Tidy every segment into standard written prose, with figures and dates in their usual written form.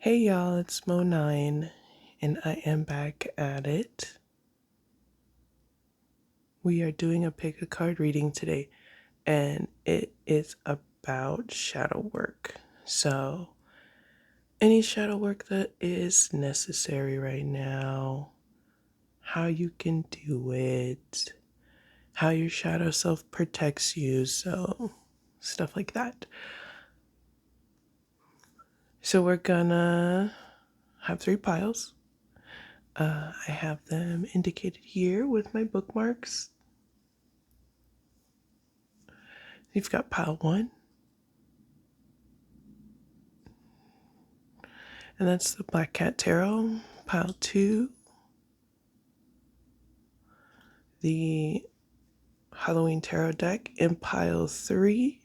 Hey y'all, it's Mo9 and I am back at it. We are doing a pick a card reading today and it is about shadow work. So, any shadow work that is necessary right now, how you can do it, how your shadow self protects you, so stuff like that. So, we're gonna have 3 piles. I have them indicated here with my bookmarks. You've got pile 1, and that's the Black Cat Tarot. Pile 2, the Halloween Tarot deck. And pile 3,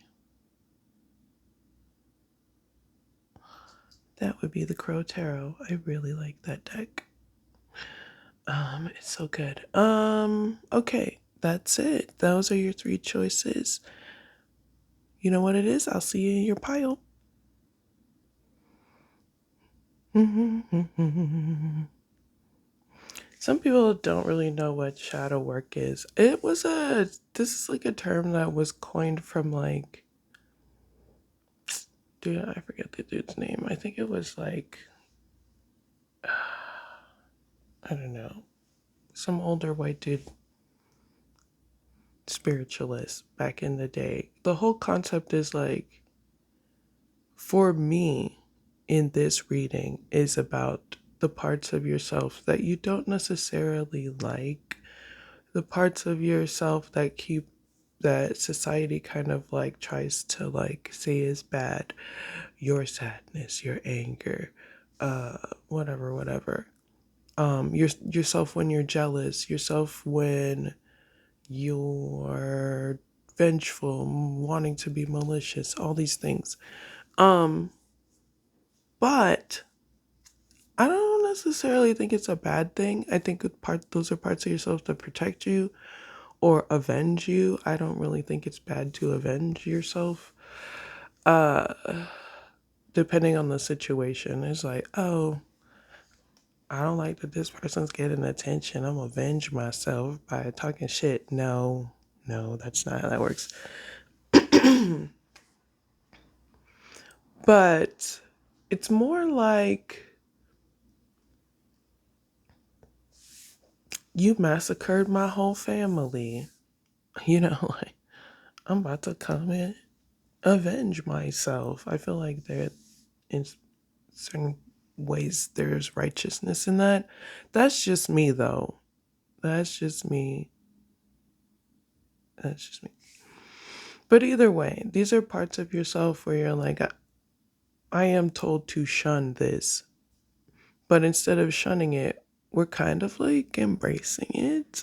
that would be the Crow Tarot. I really like that deck. It's so good. Okay, that's it. Those are your 3 choices. You know what it is? I'll see you in your pile. Some people don't really know what shadow work is. This is like a term that was coined from dude, I forget the dude's name. I think it was I don't know, some older white dude spiritualist back in the day. The whole concept is for me, in this reading, is about the parts of yourself that you don't necessarily like, the parts of yourself that society kind of tries to say is bad, your sadness, your anger, whatever. Yourself when you're jealous, yourself when you're vengeful, wanting to be malicious, all these things. But I don't necessarily think it's a bad thing. I think those are parts of yourself that protect you or avenge you. I don't really think it's bad to avenge yourself. Depending on the situation, it's oh, I don't like that this person's getting attention. I'm gonna avenge myself by talking shit. No, that's not how that works. But it's more like you massacred my whole family. I'm about to come and avenge myself. I feel like there, in certain ways, there's righteousness in that. That's just me, though. That's just me. That's just me. But either way, these are parts of yourself where you're I am told to shun this. But instead of shunning it, we're kind of embracing it,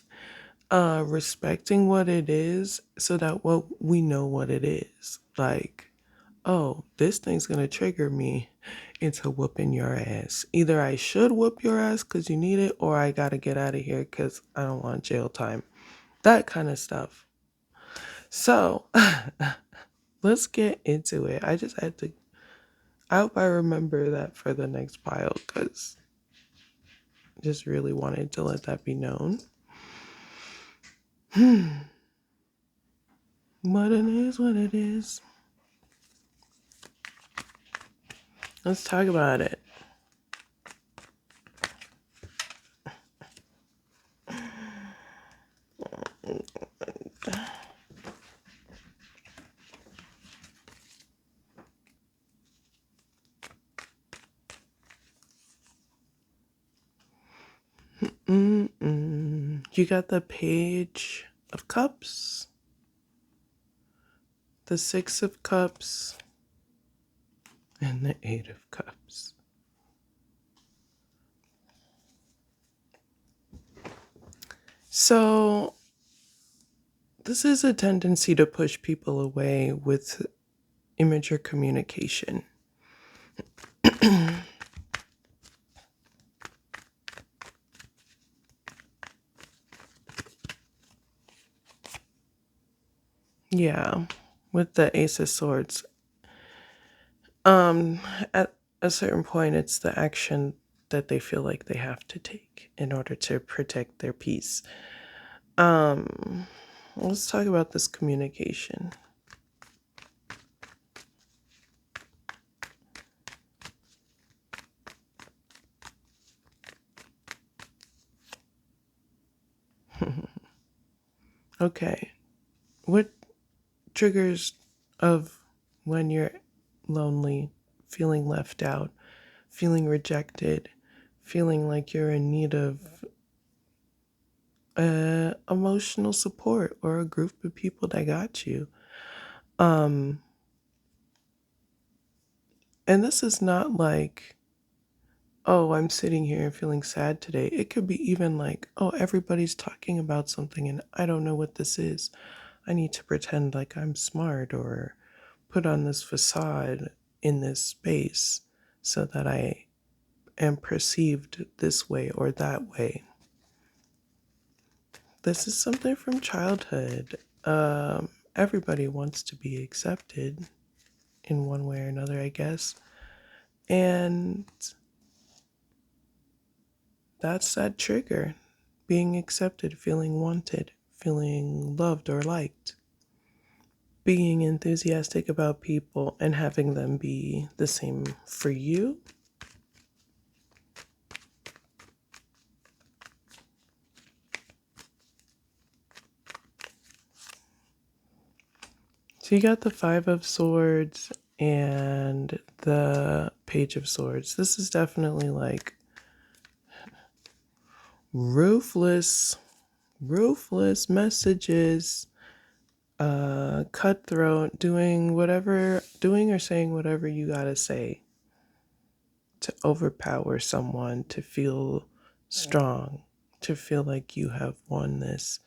respecting what it is so that we know what it is. Oh, this thing's going to trigger me into whooping your ass. Either I should whoop your ass because you need it, or I got to get out of here because I don't want jail time. That kind of stuff. So, let's get into it. I hope I remember that for the next pile because just really wanted to let that be known. What it is, what it is. Let's talk about it. You got the Page of Cups, the 6 of Cups, and the 8 of Cups. So, this is a tendency to push people away with immature communication. Yeah, with the Ace of Swords. At a certain point, it's the action that they feel like they have to take in order to protect their peace. Um, let's talk about this communication. Okay, what triggers of when you're lonely, feeling left out, feeling rejected, feeling like you're in need of emotional support or a group of people that got you. Um, and this is not like, oh, I'm sitting here and feeling sad today. It could be even like, oh, everybody's talking about something and I don't know what this is. I need to pretend like I'm smart or put on this facade in this space so that I am perceived this way or that way. This is something from childhood. Everybody wants to be accepted in one way or another, I guess. And that's that trigger, being accepted, feeling wanted, feeling loved or liked, being enthusiastic about people and having them be the same for you. So you got the Five of Swords and the Page of Swords. This is definitely like ruthless, ruthless messages, cutthroat, doing or saying whatever you gotta say to overpower someone, to feel strong, to feel like you have won this.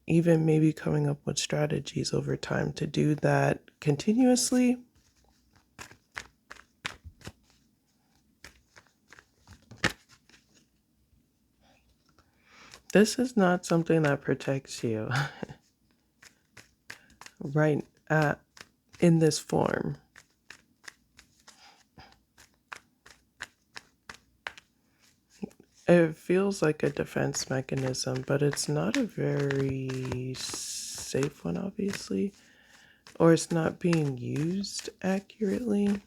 Even maybe coming up with strategies over time to do that continuously. This is not something that protects you right in this form. It feels like a defense mechanism, but it's not a very safe one, obviously, or it's not being used accurately.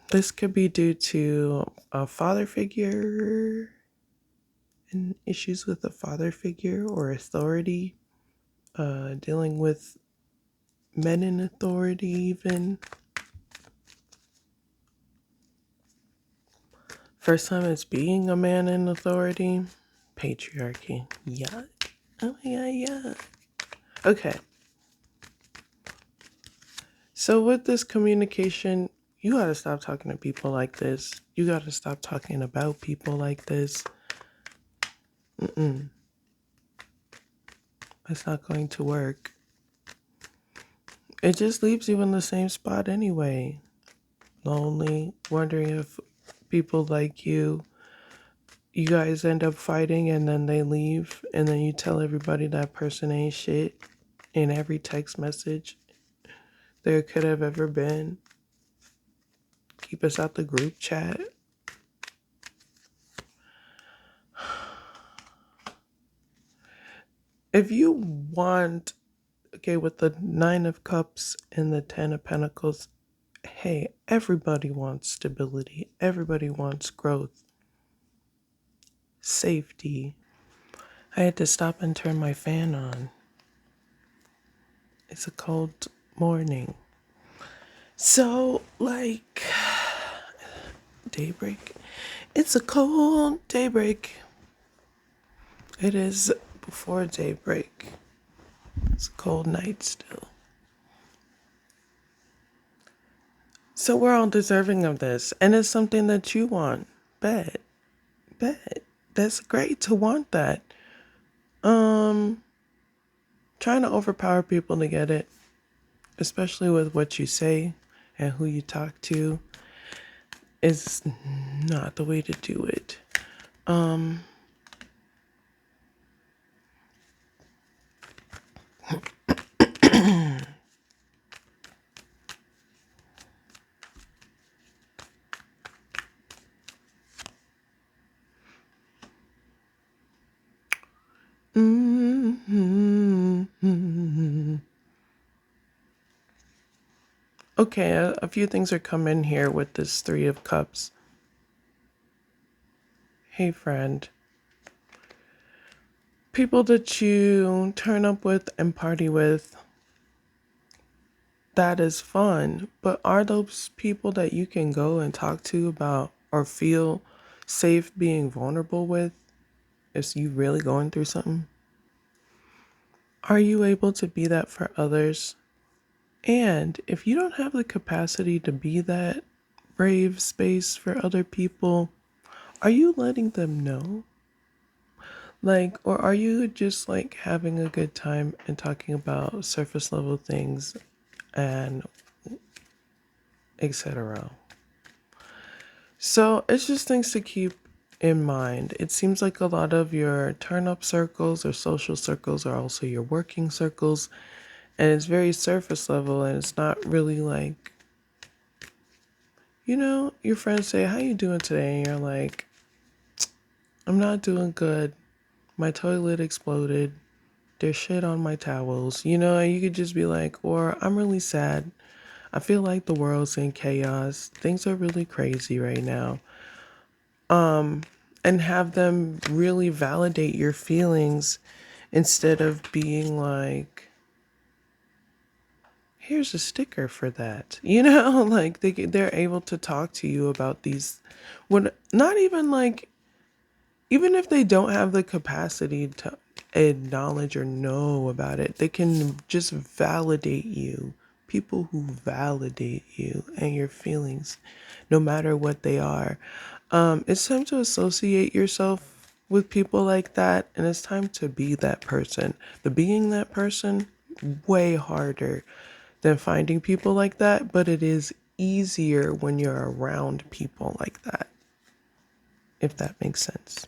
This could be due to a father figure and issues with a father figure or authority, dealing with men in authority, even. First time it's being a man in authority, patriarchy. Yeah. Oh my god, yeah. Okay. So with this communication, you gotta stop talking to people like this. You gotta stop talking about people like this. It's not going to work. It just leaves you in the same spot anyway. Lonely, wondering if people like you guys end up fighting and then they leave and then you tell everybody that person ain't shit in every text message there could have ever been. Keep us out the group chat. If you want, okay, with the Nine of Cups and the Ten of Pentacles, hey, everybody wants stability. Everybody wants growth, safety. I had to stop and turn my fan on. It's a cold morning. So, like, daybreak. It's a cold daybreak. It is before daybreak. It's a cold night still. So we're all deserving of this. And it's something that you want. Bet. Bet. That's great to want that. Trying to overpower people to get it, especially with what you say and who you talk to, is not the way to do it. Okay, a few things are coming here with this Three of Cups. Hey, friend. People that you turn up with and party with, that is fun. But are those people that you can go and talk to about or feel safe being vulnerable with? Is you really going through something? Are you able to be that for others? And if you don't have the capacity to be that brave space for other people, are you letting them know? Like, or are you just like having a good time and talking about surface level things and etc.? So it's just things to keep in mind. It seems like a lot of your turn up circles or social circles are also your working circles, and it's very surface level, and it's not really like, your friends say, "How you doing today?" And you're like, "I'm not doing good. My toilet exploded. There's shit on my towels." And you could just be like, or "I'm really sad. I feel like the world's in chaos. Things are really crazy right now." And have them really validate your feelings instead of being like, "Here's a sticker for that." Like they're able to talk to you about these, when not even like, even if they don't have the capacity to acknowledge or know about it, they can just validate you. People who validate you and your feelings, no matter what they are. It's time to associate yourself with people like that, and it's time to be that person. The being that person, way harder than finding people like that, but it is easier when you're around people like that, if that makes sense.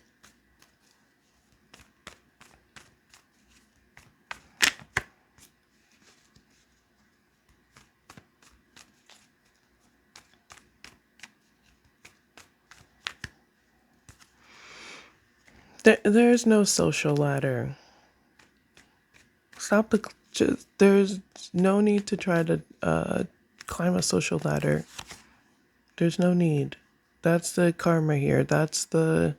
There's no social ladder. Stop the. Just, there's no need to try to climb a social ladder. There's no need. That's the karma here. That's the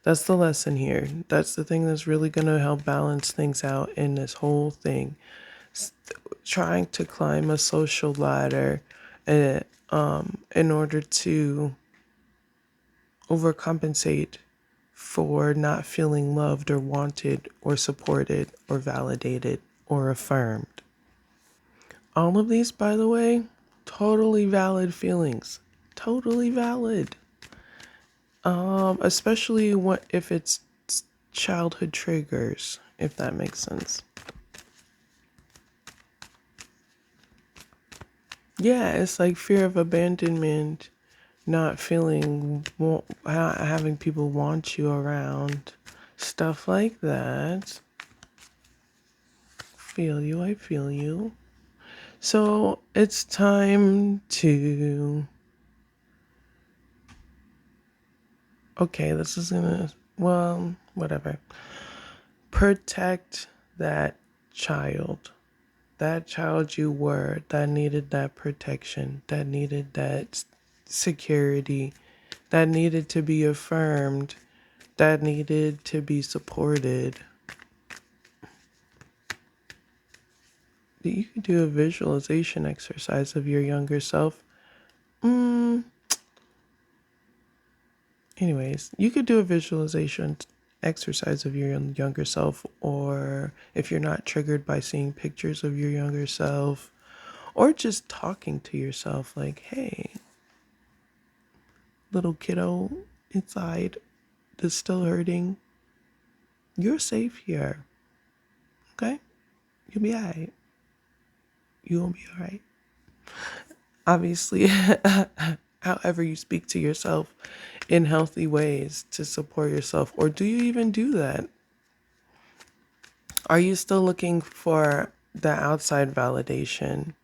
lesson here. That's the thing that's really gonna help balance things out in this whole thing. S- Trying to climb a social ladder, in order to overcompensate for not feeling loved or wanted or supported or validated or affirmed. All of these, by the way, totally valid feelings. Totally valid. Especially what if it's childhood triggers, if that makes sense. Yeah, it's like fear of abandonment, not feeling, not having people want you around, stuff like that. Feel you, I feel you. So it's time to. Okay, this is gonna. Well, whatever. Protect that child. That child you were that needed that protection, that needed that security, that needed to be affirmed, that needed to be supported. You could do a visualization exercise of your younger self. Mm, Anyways, you could do a visualization exercise of your younger self, or if you're not triggered by seeing pictures of your younger self, or just talking to yourself like, "Hey, little kiddo inside that's still hurting, you're safe here, okay? You'll be all right. You won't be all right." Obviously, however you speak to yourself in healthy ways to support yourself. Or do you even do that? Are you still looking for the outside validation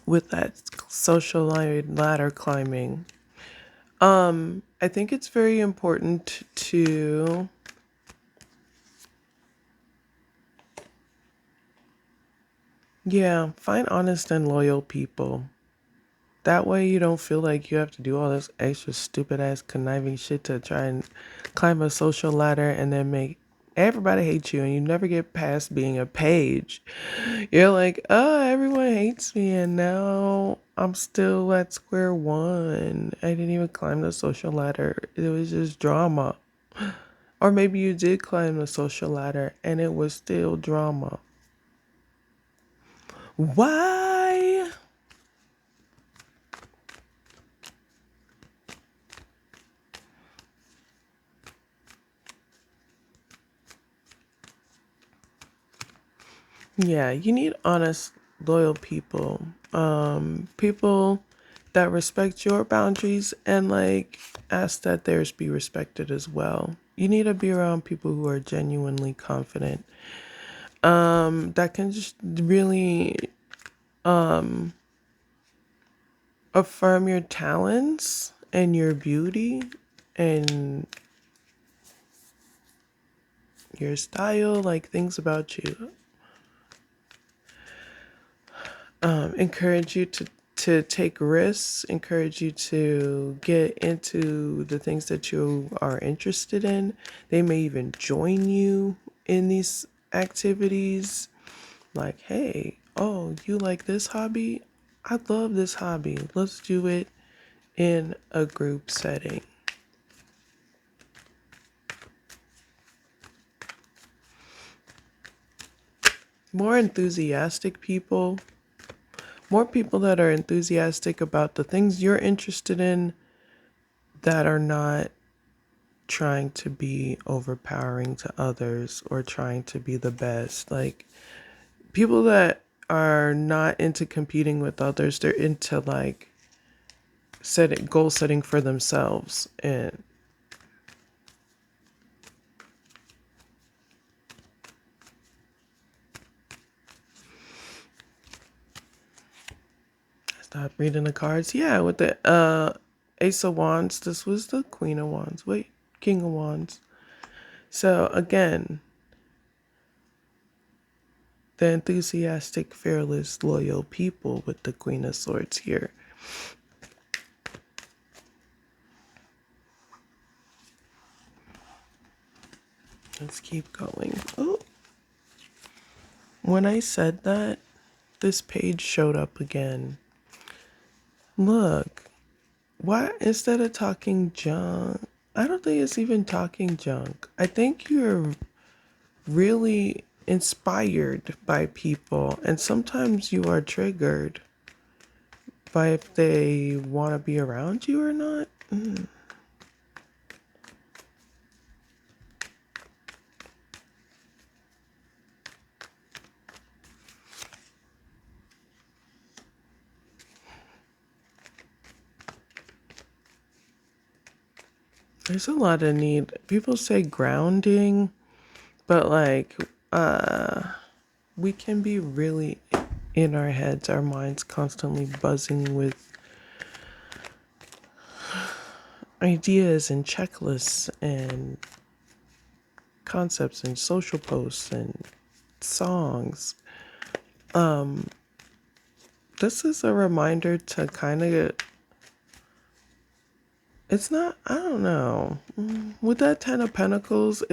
with that social ladder climbing? I think it's very important to Yeah, find honest and loyal people. That way you don't feel like you have to do all this extra stupid ass conniving shit to try and climb a social ladder and then make everybody hate you and you never get past being a page. You're like, oh, everyone hates me and now I'm still at square one. I didn't even climb the social ladder. It was just drama. Or maybe you did climb the social ladder and it was still drama. Why? Yeah, you need honest, loyal people. People that respect your boundaries and like ask that theirs be respected as well. You need to be around people who are genuinely confident. That can just really affirm your talents and your beauty and your style, like things about you. Encourage you to take risks, encourage you to get into the things that you are interested in. They may even join you in these activities. Like, hey, oh, you like this hobby? I love this hobby. Let's do it in a group setting. More enthusiastic people, more people that are enthusiastic about the things you're interested in that are not trying to be overpowering to others or trying to be the best. Like people that are not into competing with others, they're into like setting goal setting for themselves. And stop reading the cards. Yeah, with the Ace of Wands, this was the Queen of Wands. Wait, King of Wands. So again, the enthusiastic, fearless, loyal people with the Queen of Swords here. Let's keep going. Oh, when I said that, this page showed up again. Look, why instead of talking junk, I don't think it's even talking junk. I think you're really inspired by people, and sometimes you are triggered by if they want to be around you or not. There's a lot of need. People say grounding, but like, we can be really in our heads, our minds constantly buzzing with ideas and checklists and concepts and social posts and songs. This is a reminder to kind of, it's not, I don't know. With that 10 of Pentacles,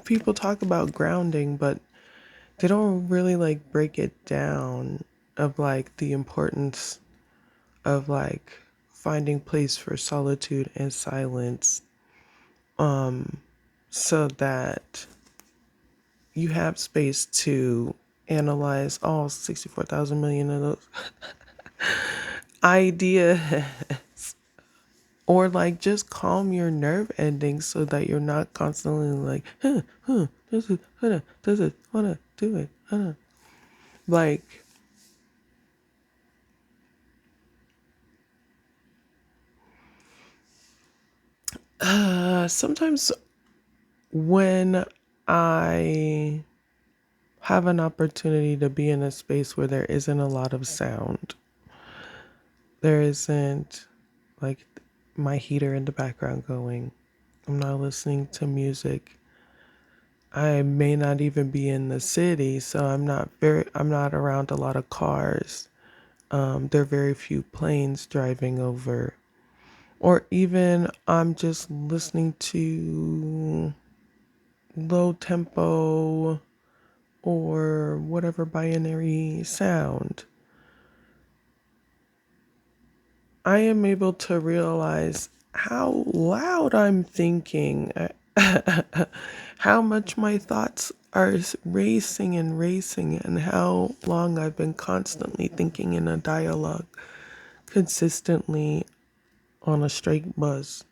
people talk about grounding, but they don't really like break it down of like the importance of like finding place for solitude and silence, so that you have space to analyze all 64,000 million of those ideas, or like just calm your nerve endings so that you're not constantly like, this is, does it, wanna do it, like, sometimes when I have an opportunity to be in a space where there isn't a lot of sound, there isn't like my heater in the background going, I'm not listening to music. I may not even be in the city, so I'm not around a lot of cars. There are very few planes driving over. Or even I'm just listening to low tempo or whatever binary sound. I am able to realize how loud I'm thinking, how much my thoughts are racing and racing, and how long I've been constantly thinking in a dialogue, consistently on a straight buzz,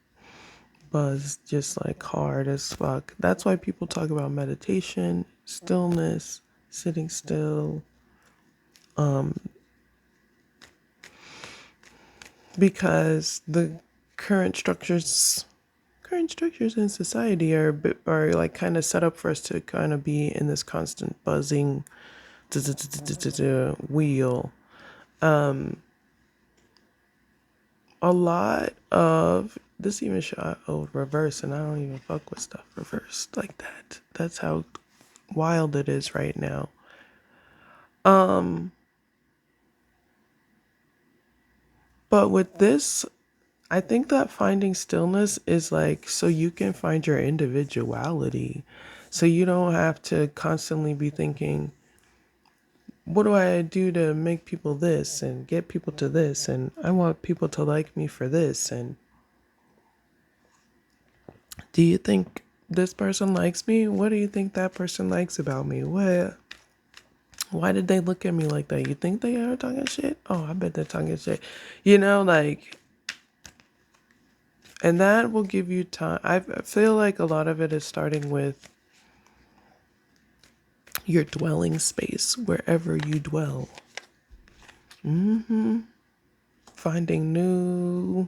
just like hard as fuck. That's why people talk about meditation, stillness, sitting still, because the current structures current structures in society are like kind of set up for us to kind of be in this constant buzzing wheel. A lot of this even shot reverse, and I don't even fuck with stuff reversed like that. That's how wild it is right now. But with this, I think that finding stillness is like so you can find your individuality. So you don't have to constantly be thinking, what do I do to make people this and get people to this? And I want people to like me for this. And do you think this person likes me? What do you think that person likes about me? Why did they look at me like that? You think they are talking shit? Oh, I bet they're talking shit. Like, and that will give you time. I feel like a lot of it is starting with your dwelling space, wherever you dwell. Finding new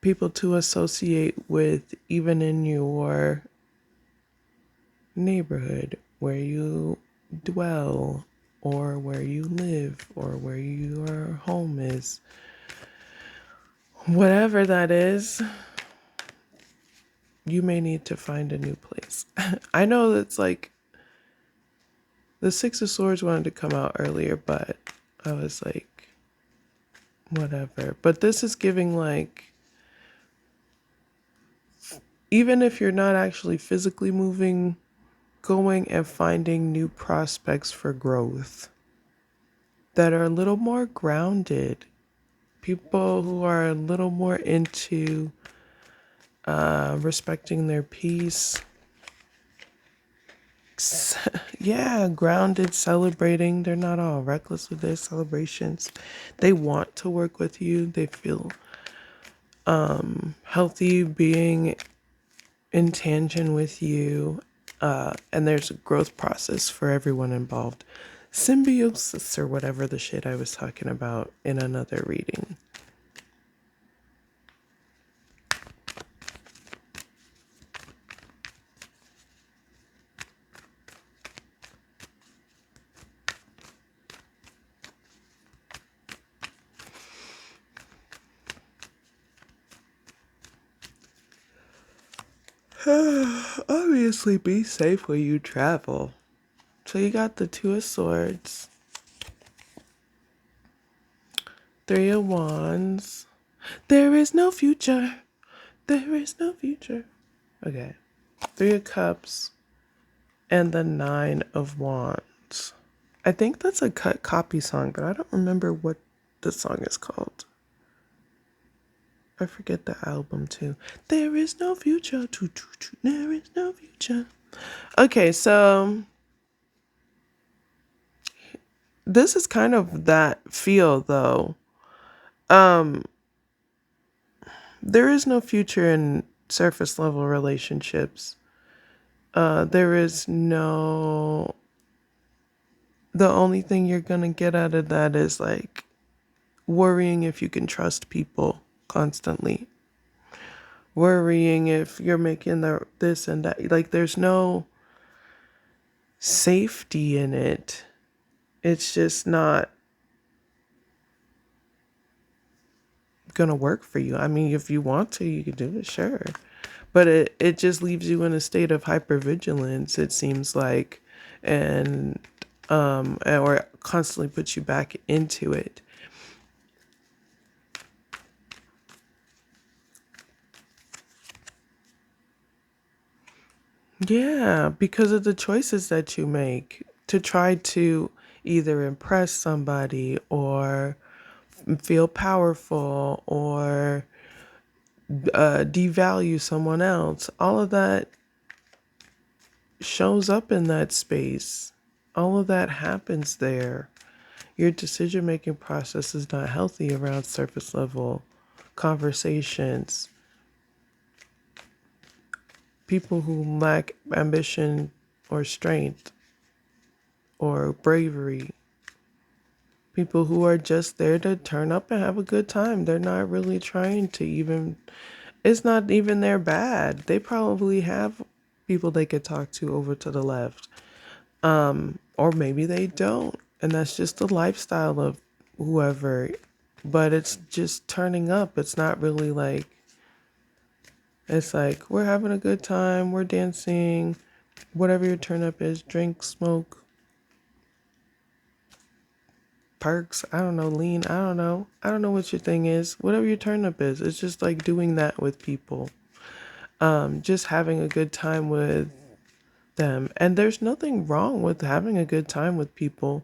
people to associate with, even in your neighborhood where you dwell, or where you live, or where your home is. Whatever that is, you may need to find a new place. I know that's like the Six of Swords wanted to come out earlier, but I was like, whatever. But this is giving like, even if you're not actually physically moving, going and finding new prospects for growth that are a little more grounded. People who are a little more into respecting their peace. Yeah, grounded, celebrating. They're not all reckless with their celebrations. They want to work with you. They feel healthy being in tangent with you. And there's a growth process for everyone involved. Symbiosis, or whatever the shit I was talking about in another reading. Obviously, be safe when you travel. So you got the Two of Swords, Three of Wands. There is no future. There is no future. Okay. Three of Cups and the Nine of Wands. I think that's a cut copy song, but I don't remember what the song is called. I forget the album too. There is no future. There is no future. Okay, so this is kind of that feel though. There is no future in surface level relationships. There is no, the only thing you're gonna get out of that is like worrying if you can trust people constantly. Worrying if you're making this and that. Like there's no safety in it. It's just not gonna work for you. I mean, if you want to, you can do it, sure. But it just leaves you in a state of hypervigilance, it seems like, and or constantly puts you back into it. Yeah, because of the choices that you make to try to either impress somebody or feel powerful or devalue someone else. All of that shows up in that space. All of that happens there. Your decision making process is not healthy around surface level conversations. People who lack ambition or strength or bravery, people who are just there to turn up and have a good time. They're not really trying to even, it's not even their bad. They probably have people they could talk to over to the left. Or maybe they don't. And that's just the lifestyle of whoever. But it's just turning up. It's not really like, it's like, we're having a good time, we're dancing, whatever your turn up is, drink, smoke, perks, I don't know, lean, I don't know. I don't know what your thing is. Whatever your turn up is. It's just like doing that with people. Just having a good time with them. And there's nothing wrong with having a good time with people,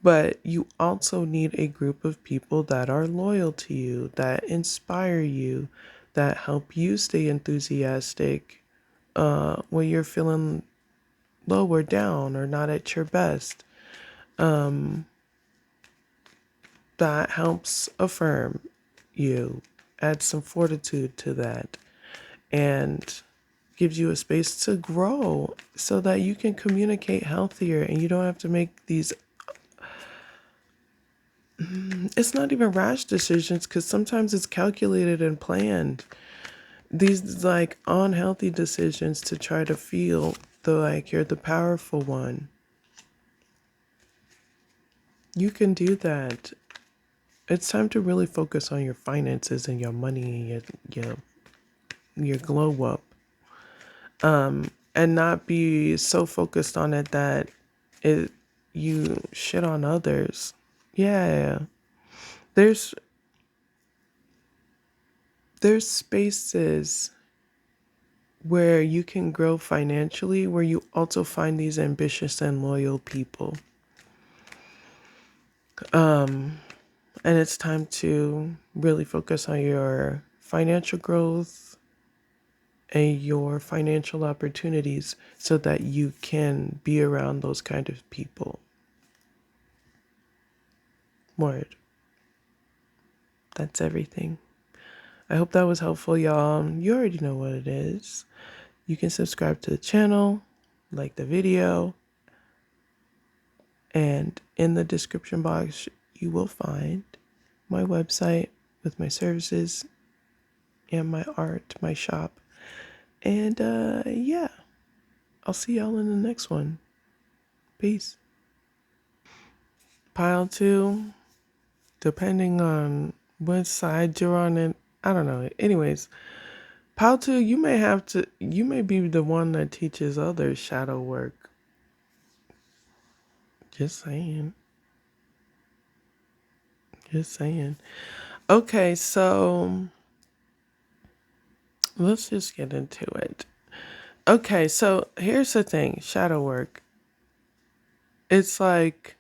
but you also need a group of people that are loyal to you, that inspire you, that help you stay enthusiastic when you're feeling low or down or not at your best. That helps affirm you, add some fortitude to that, and gives you a space to grow so that you can communicate healthier and you don't have to make these, it's not even rash decisions because sometimes it's calculated and planned. These like unhealthy decisions to try to feel the like you're the powerful one. You can do that. It's time to really focus on your finances and your money and your glow up, and not be so focused on it that it you shit on others. Yeah. There's there's spaces where you can grow financially where you also find these ambitious and loyal people. And it's time to really focus on your financial growth and your financial opportunities so that you can be around those kind of people. Word. That's everything. I hope that was helpful, y'all. You already know what it is. You can subscribe to the channel, like the video, and in the description box, you will find my website with my services and my art, my shop. And yeah, I'll see y'all in the next one. Peace. Pile two, depending on what side you're on, and I don't know. Anyways, pile two, you may be the one that teaches others shadow work. Just saying. Just saying. Okay, so let's just get into it. Okay, so here's the thing, shadow work. It's like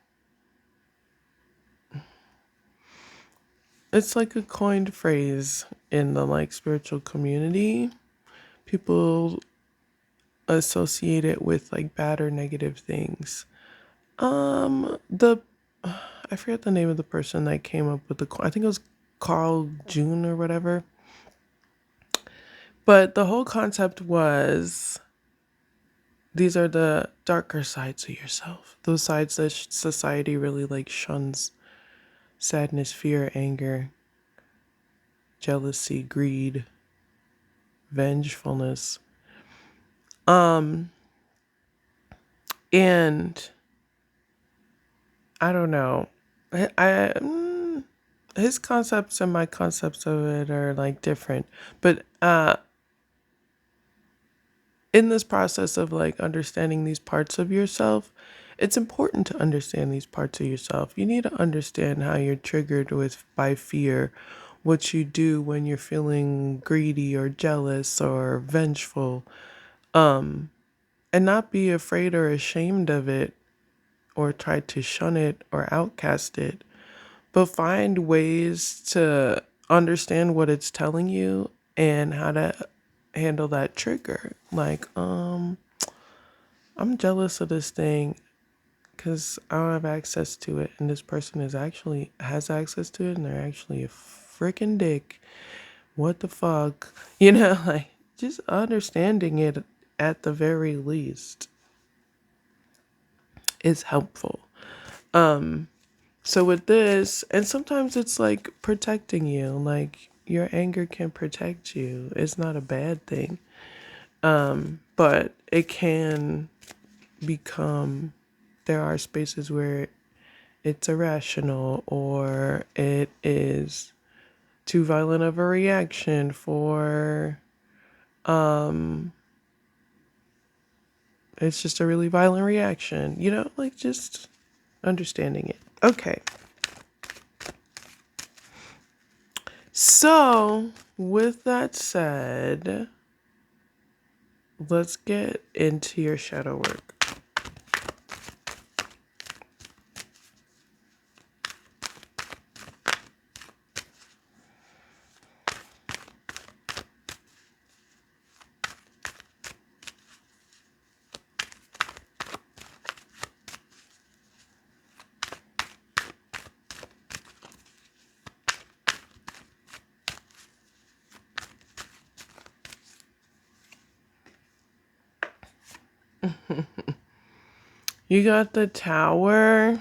a coined phrase in the like spiritual community. People associate it with like bad or negative things. The I forget the name of the person that came up with I think it was Carl June or whatever. But the whole concept was these are the darker sides of yourself. Those sides that society really like shuns: sadness, fear, anger, jealousy, greed, vengefulness. Um and I don't know. His concepts and my concepts of it are like different. But in this process of like understanding these parts of yourself, it's important to understand these parts of yourself. You need to understand how you're triggered with by fear, what you do when you're feeling greedy or jealous or vengeful, and not be afraid or ashamed of it or try to shun it or outcast it, but find ways to understand what it's telling you and how to handle that trigger. Like, I'm jealous of this thing because I don't have access to it, and this person is actually has access to it, and they're actually a freaking dick. What the fuck? Like just understanding it at the very least is helpful. So with this, and sometimes it's like protecting you, like your anger can protect you. It's not a bad thing. But it can become, there are spaces where it's irrational or it is too violent of a reaction for, it's just a really violent reaction, like just understanding it. Okay. So, with that said, let's get into your shadow work. You got the Tower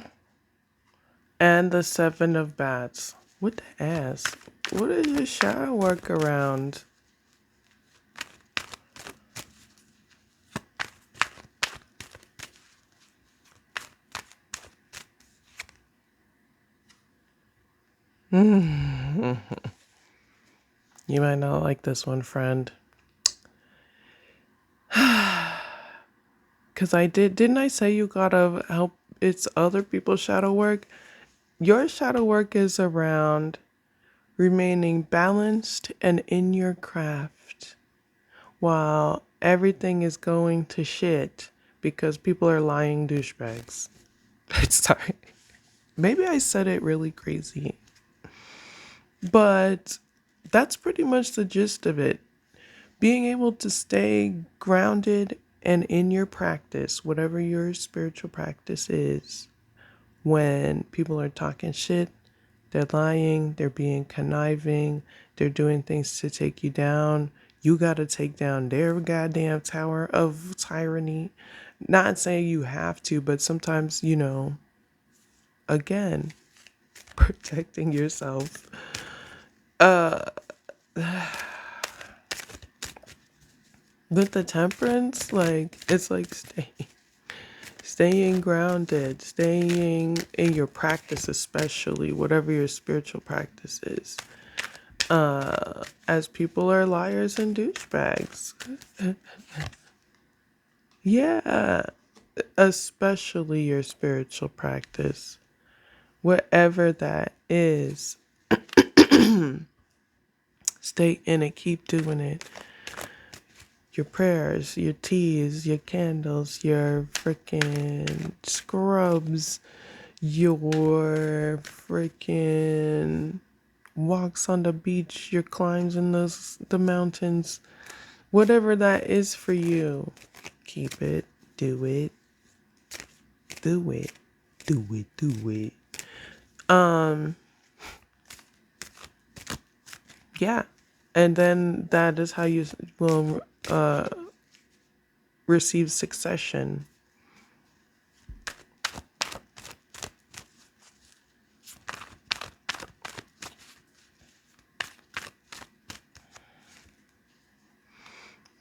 and the Seven of Bats. What the ass? What is your shadow work around? You might not like this one, friend. Because didn't I say you gotta help it's other people's shadow work? Your shadow work is around remaining balanced and in your craft while everything is going to shit because people are lying douchebags. Sorry. Maybe I said it really crazy. But that's pretty much the gist of it. Being able to stay grounded and in your practice, whatever your spiritual practice is, when people are talking shit, they're lying, they're being conniving, they're doing things to take you down. You got to take down their goddamn tower of tyranny. Not saying you have to, but sometimes, again, protecting yourself. With the temperance, like, it's like staying grounded, staying in your practice, especially whatever your spiritual practice is. As people are liars and douchebags. Yeah, especially your spiritual practice, whatever that is. Stay in it, keep doing it. Your prayers, your teas, your candles, your freaking scrubs, your freaking walks on the beach, your climbs in the mountains, whatever that is for you, keep it, do it, do it, do it, do it. Yeah, and then that is how you will receive succession.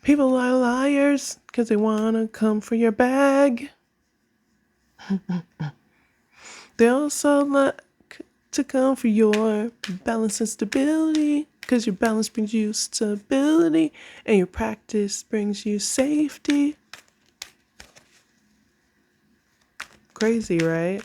People are liars because they want to come for your bag. They also like to come for your balance and stability. 'Cause your balance brings you stability, and your practice brings you safety. Crazy, right?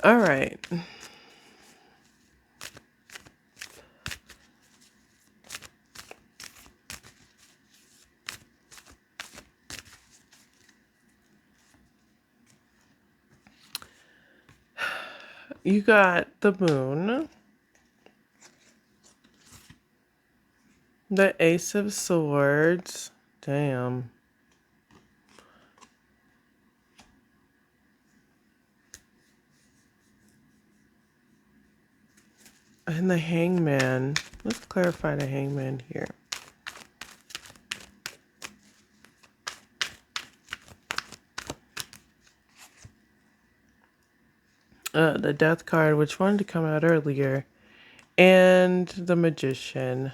All right. You got the moon, the ace of swords. Damn. And the hangman. Let's clarify the hangman here. The death card, which wanted to come out earlier. And the magician.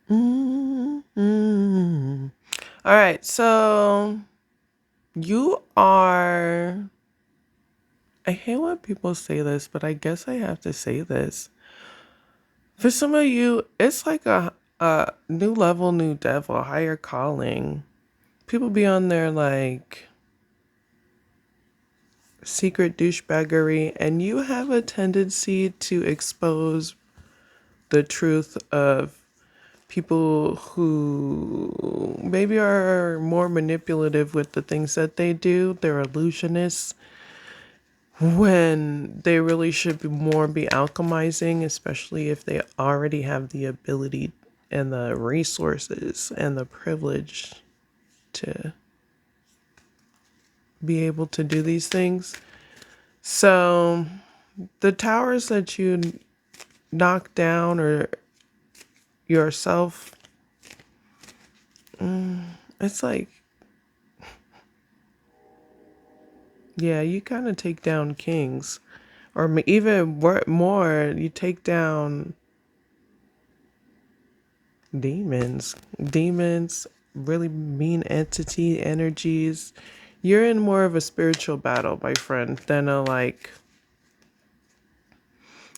Mm-hmm. All right, so you are. I hate when people say this, but I guess I have to say this. For some of you, it's like a new level, new devil, higher calling. People be on their like secret douchebaggery, and you have a tendency to expose the truth of people who maybe are more manipulative with the things that they do. They're illusionists when they really should be more be alchemizing, especially if they already have the ability and the resources and the privilege to be able to do these things. So the towers that you knock down or yourself, it's like, yeah, you kind of take down kings. Or even more, you take down demons. Demons, really mean entity energies. You're in more of a spiritual battle, my friend, than a like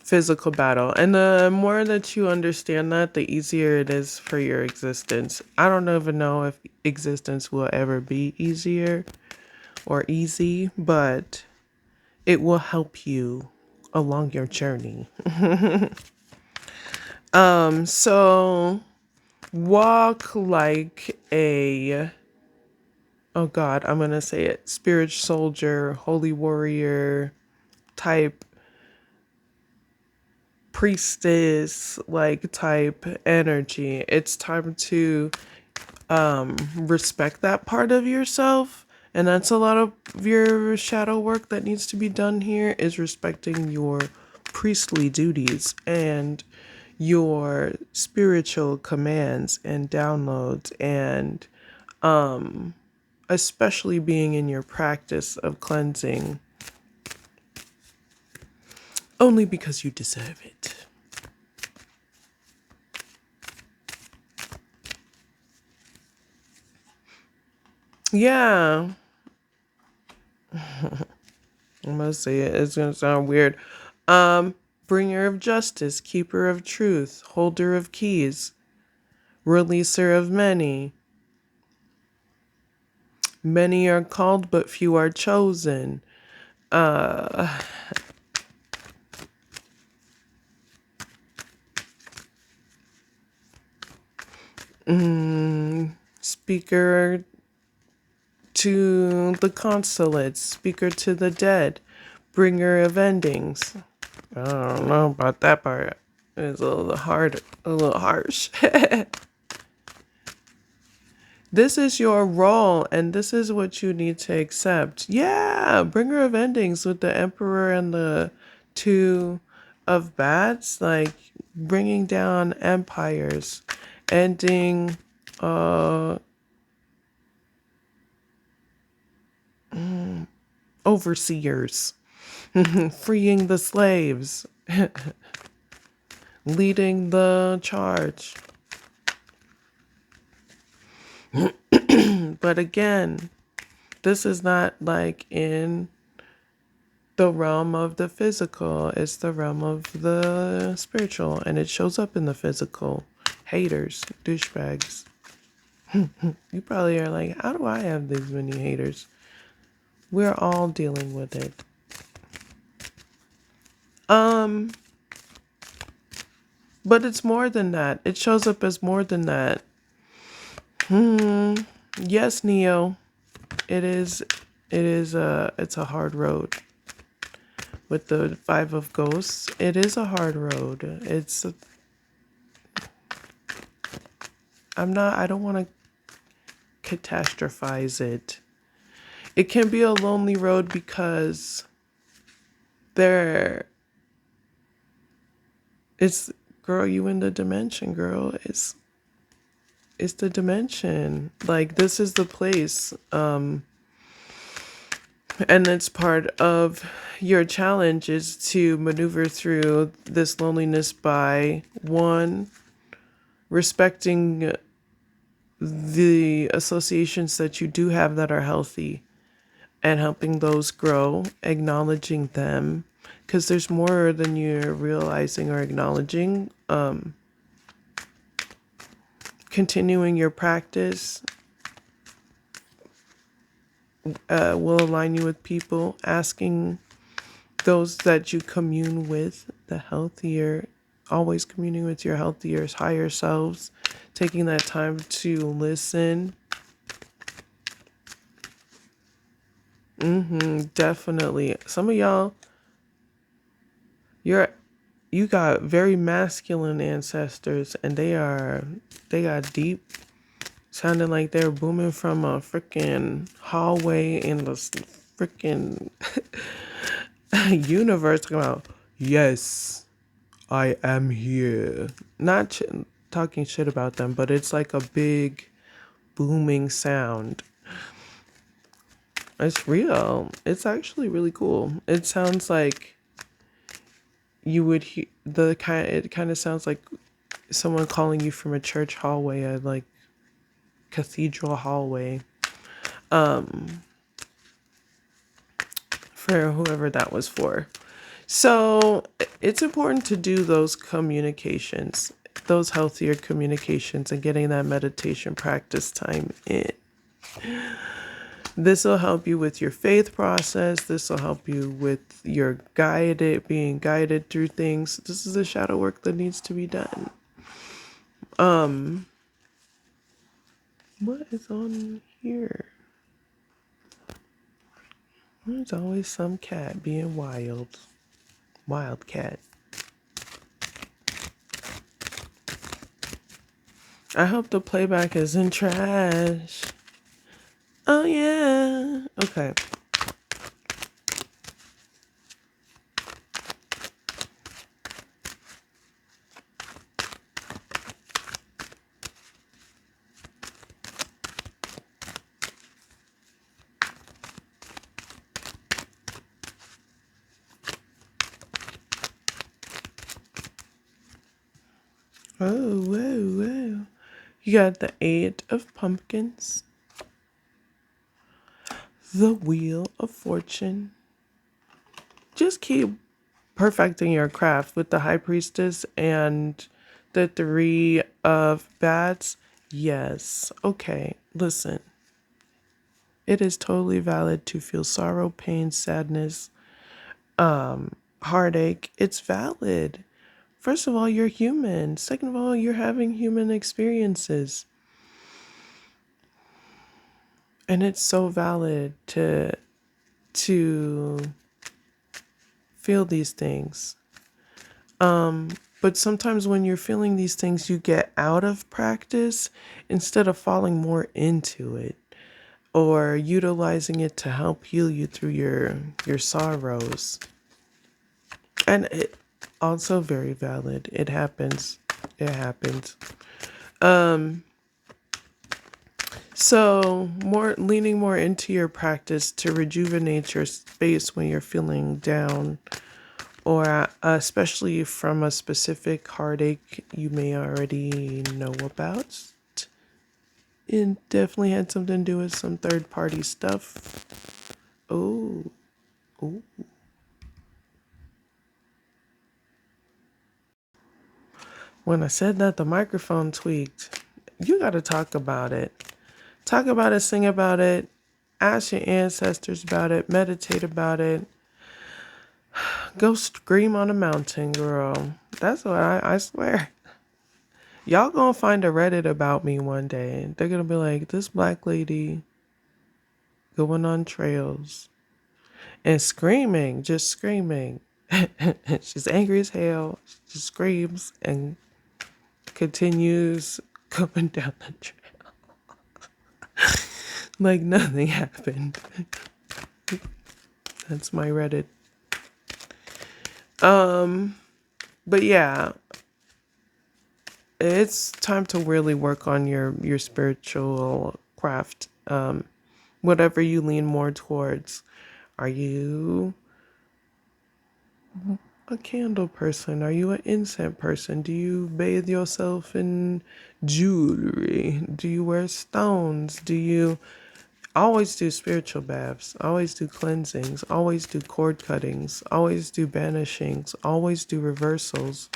physical battle. And the more that you understand that, the easier it is for your existence. I don't even know if existence will ever be easier or easy, but it will help you along your journey. So walk like a, oh God, I'm gonna say it, spirit soldier, holy warrior type, priestess like type energy. It's time to respect that part of yourself. And that's a lot of your shadow work that needs to be done here, is respecting your priestly duties and your spiritual commands and downloads, and especially being in your practice of cleansing only because you deserve it. Yeah, I must say it. It's gonna sound weird. Bringer of justice, keeper of truth, holder of keys, releaser of many. Many are called, but few are chosen. Uh, speaker to the consulates, speaker to the dead, bringer of endings. I don't know about that part. It's a little hard, a little harsh. This is your role, and this is what you need to accept. Yeah, bringer of endings with the emperor and the two of bats, like bringing down empires, ending, overseers, freeing the slaves, leading the charge. But again, this is not like in the realm of the physical, it's the realm of the spiritual, and it shows up in the physical. Haters, douchebags. You probably are like, how do I have these many haters? We're all dealing with it. But it's more than that. It shows up as more than that. Yes, Neo. It's a hard road. With the Five of Ghosts, it is a hard road. I don't want to catastrophize it. It can be a lonely road because it's, girl, you in the dimension, girl. It's the dimension. Like, this is the place. And it's part of your challenge is to maneuver through this loneliness by, one, respecting the associations that you do have that are healthy and helping those grow, acknowledging them, because there's more than you're realizing or acknowledging. Continuing your practice will align you with people, asking those that you commune with, the healthier, always communing with your healthier, higher selves, taking that time to listen. Definitely. Some of y'all, you got very masculine ancestors, and they got deep, sounding like they're booming from a freaking hallway in the freaking universe. Talking about, yes, I am here. Not talking shit about them, but it's like a big booming sound. It's real. It's actually really cool. It sounds like you would hear it kind of sounds like someone calling you from a church hallway, a like cathedral hallway. For whoever that was for. So it's important to do those communications, those healthier communications, and getting that meditation practice time in. This will help you with your faith process. This will help you with your being guided through things. This is the shadow work that needs to be done. What is on here? There's always some cat being wild. Wild cat. I hope the playback isn't trash. Oh, yeah. Okay. Oh, whoa, whoa. You got the 8 of Pumpkins, the Wheel of Fortune. Just keep perfecting your craft with the High Priestess and the 3 of Bats. Yes. Okay, listen. It is totally valid to feel sorrow, pain, sadness, heartache. It's valid. First of all, you're human. Second of all, you're having human experiences. And it's so valid to feel these things. But sometimes when you're feeling these things, you get out of practice instead of falling more into it or utilizing it to help heal you through your sorrows. And it also very valid. It happens. It happens. So, leaning more into your practice to rejuvenate your space when you're feeling down, or especially from a specific heartache you may already know about. It definitely had something to do with some third party stuff. Oh, oh. When I said that the microphone tweaked, you got to talk about it. Talk about it, sing about it, ask your ancestors about it, meditate about it. Go scream on a mountain, girl. That's what I swear. Y'all gonna find a Reddit about me one day. They're gonna be like, this black lady going on trails and screaming, just screaming. She's angry as hell. She just screams and continues going down the trail like nothing happened. That's my Reddit. But yeah, it's time to really work on your spiritual craft. Whatever you lean more towards. Are you a candle person? Are you an incense person? Do you bathe yourself in jewelry? Do you wear stones? Do you always do spiritual baths? Always do cleansings? Always do cord cuttings? Always do banishings? Always do reversals?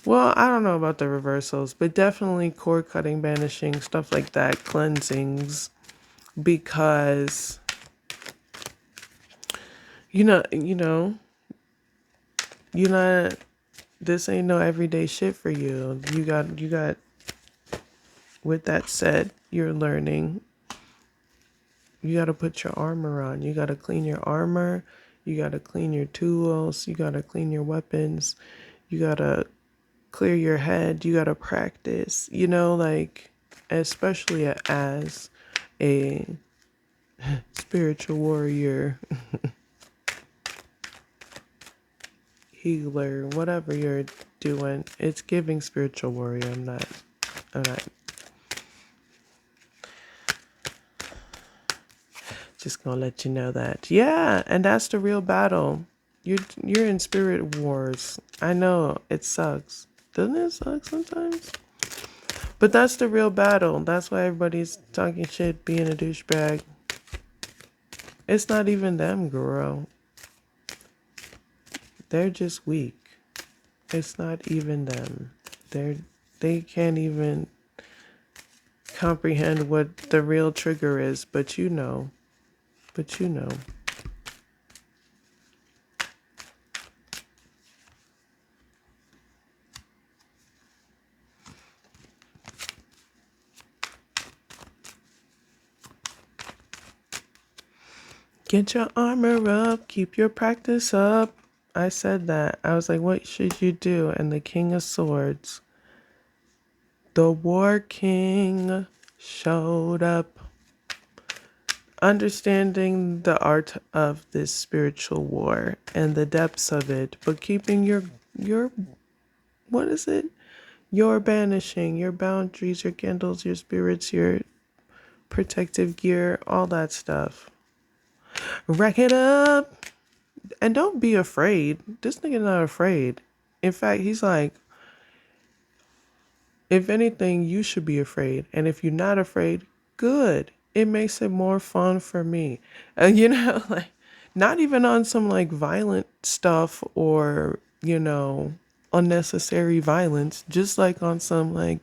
Well, I don't know about the reversals, but definitely cord cutting, banishing, stuff like that, cleansings, because you not this ain't no everyday shit for you. You got with that said, you're learning. You got to put your armor on. You got to clean your armor. You got to clean your tools. You got to clean your weapons. You got to clear your head. You got to practice. Like, especially as a spiritual warrior, healer, whatever you're doing, it's giving spiritual warrior. I'm not just gonna let you know that. Yeah, and that's the real battle. You're in spirit wars. I know it sucks. Doesn't it suck sometimes? But that's the real battle. That's why everybody's talking shit, being a douchebag. It's not even them, girl. They're just weak. It's not even them. They can't even comprehend what the real trigger is, but you know. Get your armor up, keep your practice up. I said that. I was like, what should you do? And the King of Swords, the War King, showed up, understanding the art of this spiritual war and the depths of it, but keeping your what is it? Your banishing, your boundaries, your candles, your spirits, your protective gear, all that stuff. Rack it up. And don't be afraid. This nigga not afraid. In fact, he's like, if anything, you should be afraid. And if you're not afraid, good. It makes it more fun for me. And like, not even on some like violent stuff or, unnecessary violence. Just like on some like,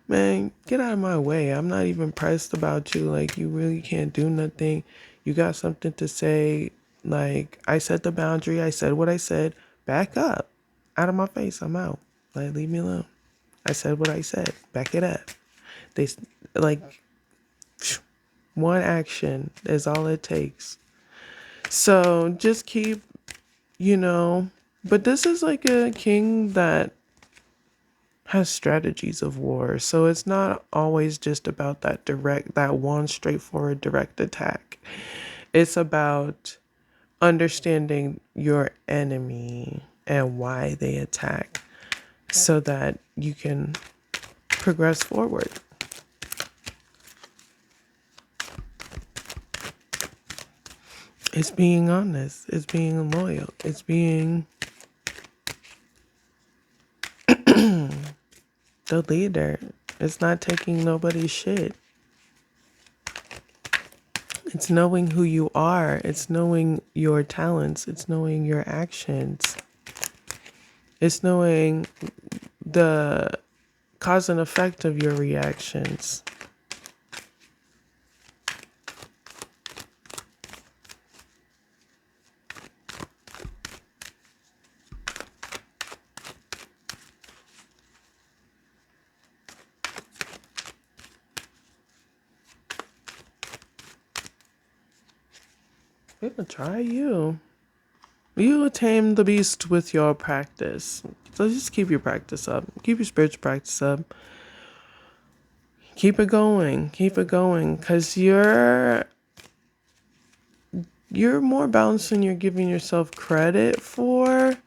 man, get out of my way. I'm not even pressed about you. Like, you really can't do nothing. You got something to say. Like, I set the boundary. I said what I said. Back up. Out of my face. I'm out. Like, leave me alone. I said what I said. Back it up. They, like, one action is all it takes. So just keep, but this is like a king that has strategies of war. So it's not always just about that one straightforward direct attack. It's about understanding your enemy and why they attack so that you can progress forward. It's being honest. It's being loyal. It's being the leader. It's not taking nobody's shit. It's knowing who you are. It's knowing your talents. It's knowing your actions. It's knowing the cause and effect of your reactions. It'll try you. You will tame the beast with your practice. So just keep your practice up. Keep your spiritual practice up. Keep it going. Keep it going. Because you're more balanced than you're giving yourself credit for,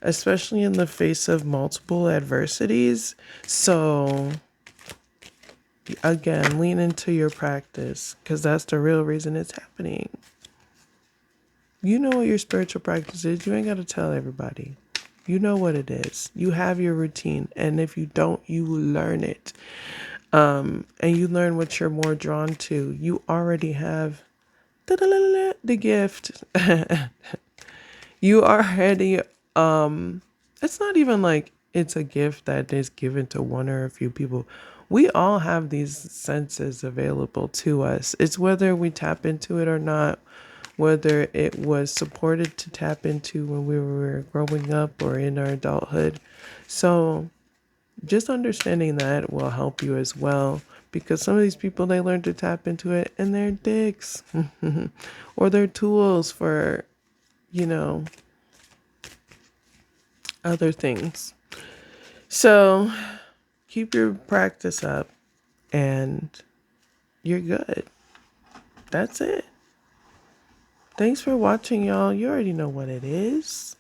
especially in the face of multiple adversities. So again, lean into your practice, because that's the real reason it's happening. You know what your spiritual practice is. You ain't got to tell everybody. You know what it is. You have your routine. And if you don't, you learn it. And you learn what you're more drawn to. You already have the gift. You already, it's not even like it's a gift that is given to one or a few people. We all have these senses available to us. It's whether we tap into it or not, whether it was supported to tap into when we were growing up or in our adulthood. So just understanding that will help you as well, because some of these people, they learn to tap into it and they're dicks or they're tools for, you know, other things. So keep your practice up and you're good. That's it. Thanks for watching, y'all. You already know what it is.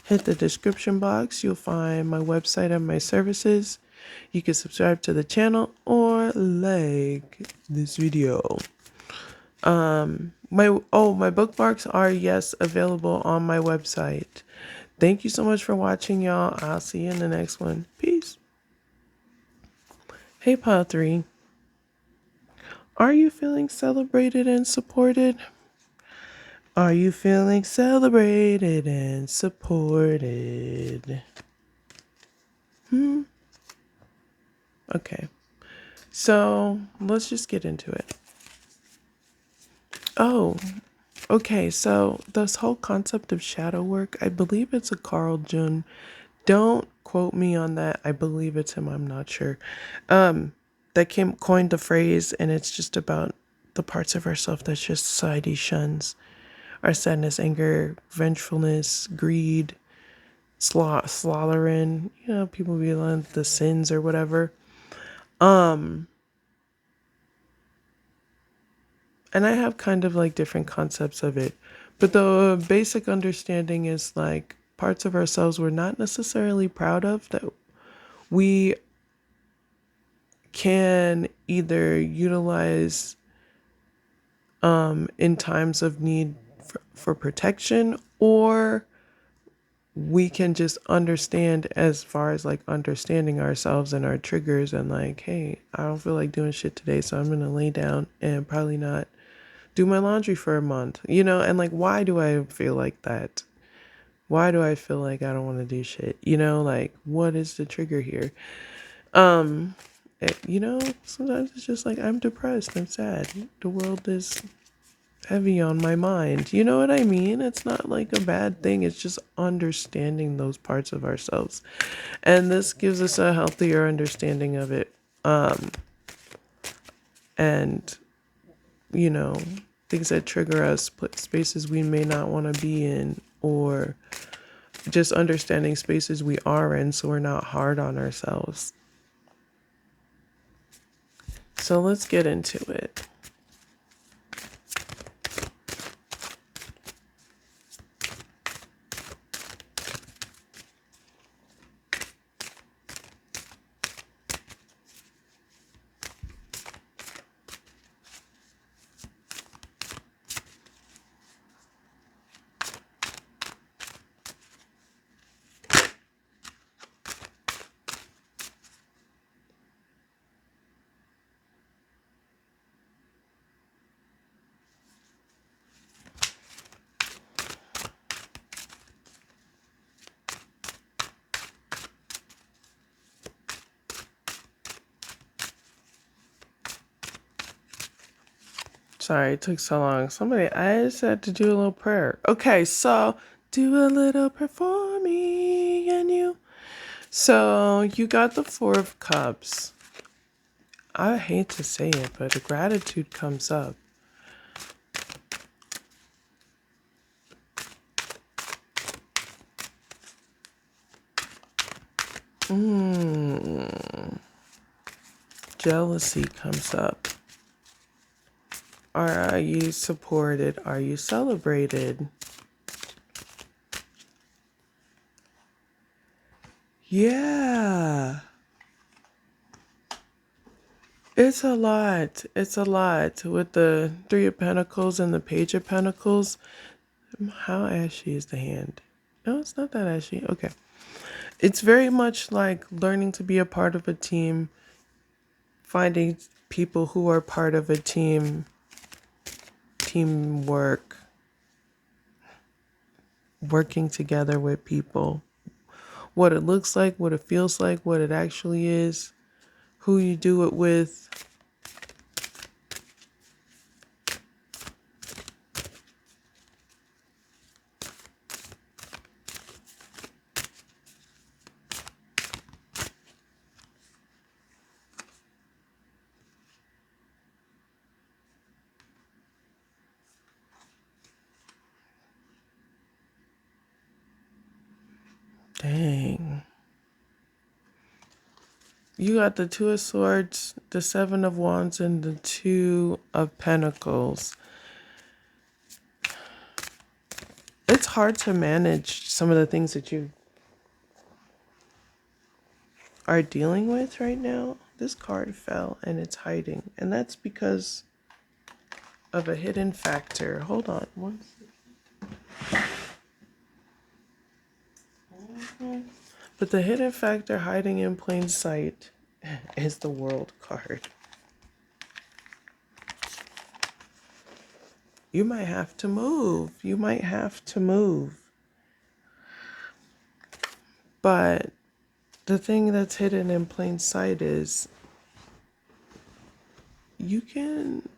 Hit the description box. You'll find my website and my services. You can subscribe to the channel or like this video. My bookmarks are, yes, available on my website. Thank you so much for watching, y'all. I'll see you in the next one. Peace. Hey, Pile 3. Are you feeling celebrated and supported? Are you feeling celebrated and supported? Okay. So let's just get into it. Oh, okay. So this whole concept of shadow work, I believe it's a Carl Jung. Don't quote me on that. I believe it's him. I'm not sure. That coined the phrase, and it's just about the parts of ourselves that just society shuns: our sadness, anger, vengefulness, greed, slothering. You know, people be like the sins or whatever. And I have kind of like different concepts of it, but the basic understanding is like parts of ourselves we're not necessarily proud of, that we can either utilize in times of need for protection, or we can just understand as far as like understanding ourselves and our triggers, and like, hey, I don't feel like doing shit today, so I'm gonna lay down and probably not do my laundry for a month, you know? And like, why do I feel like that? Why do I feel like I don't want to do shit? You know, like, what is the trigger here? You know, sometimes it's just like, I'm depressed, I'm sad, the world is heavy on my mind. You know what I mean? It's not like a bad thing. It's just understanding those parts of ourselves. And this gives us a healthier understanding of it. And, you know, things that trigger us, spaces we may not want to be in, or just understanding spaces we are in so we're not hard on ourselves. So let's get into it. Sorry, it took so long. I just had to do a little prayer. Okay, so do a little prayer for me and you. So you got the Four of Cups. I hate to say it, but gratitude comes up. Jealousy comes up. Are you supported? Are you celebrated? Yeah. It's a lot. It's a lot. With the Three of Pentacles and the Page of Pentacles. How ashy is the hand? No, it's not that ashy. Okay. It's very much like learning to be a part of a team, finding people who are part of a team, teamwork, working together with people. What it looks like, what it feels like, what it actually is, who you do it with. Dang. You got the Two of Swords, the Seven of Wands, and the Two of Pentacles. It's hard to manage some of the things that you are dealing with right now. This card fell and it's hiding. And that's because of a hidden factor. Hold on one second. But the hidden factor hiding in plain sight is the World card. You might have to move. You might have to move. But the thing that's hidden in plain sight is you can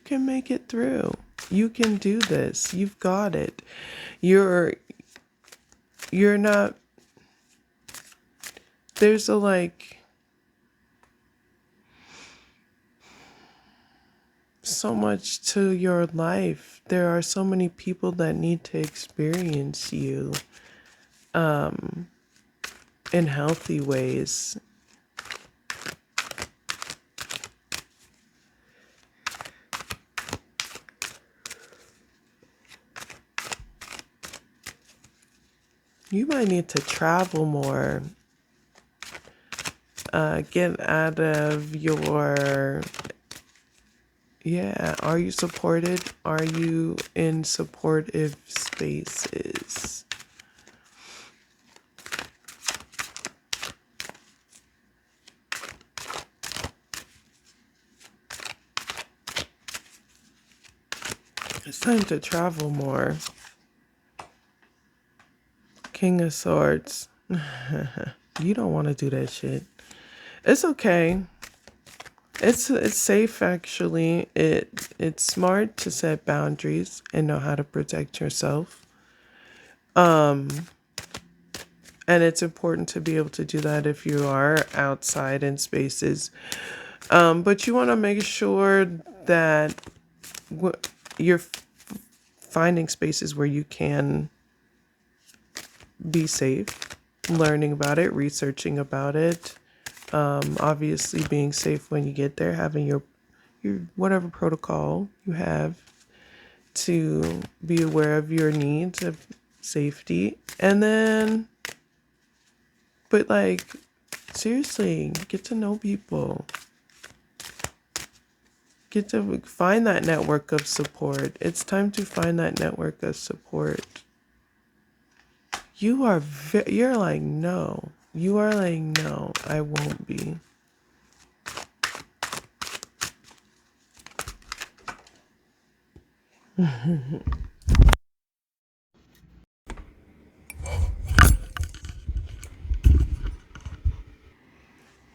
make it through. You can do this. You've got it. You're not, there's a so much to your life. There are so many people that need to experience you in healthy ways. You might need to travel more. Get out of your... Yeah, are you supported? Are you in supportive spaces? It's time to travel more. King of Swords. You don't want to do that shit. It's okay. It's safe actually. It's smart to set boundaries and know how to protect yourself. And it's important to be able to do that if you are outside in spaces. But you want to make sure that you're finding spaces where you can be safe, learning about it, researching about it. Obviously being safe when you get there, having your whatever protocol you have to be aware of your needs of safety. And then, but seriously, get to know people. Get to find that network of support. It's time to find that network of support. You're like, no. You are like, no, I won't be.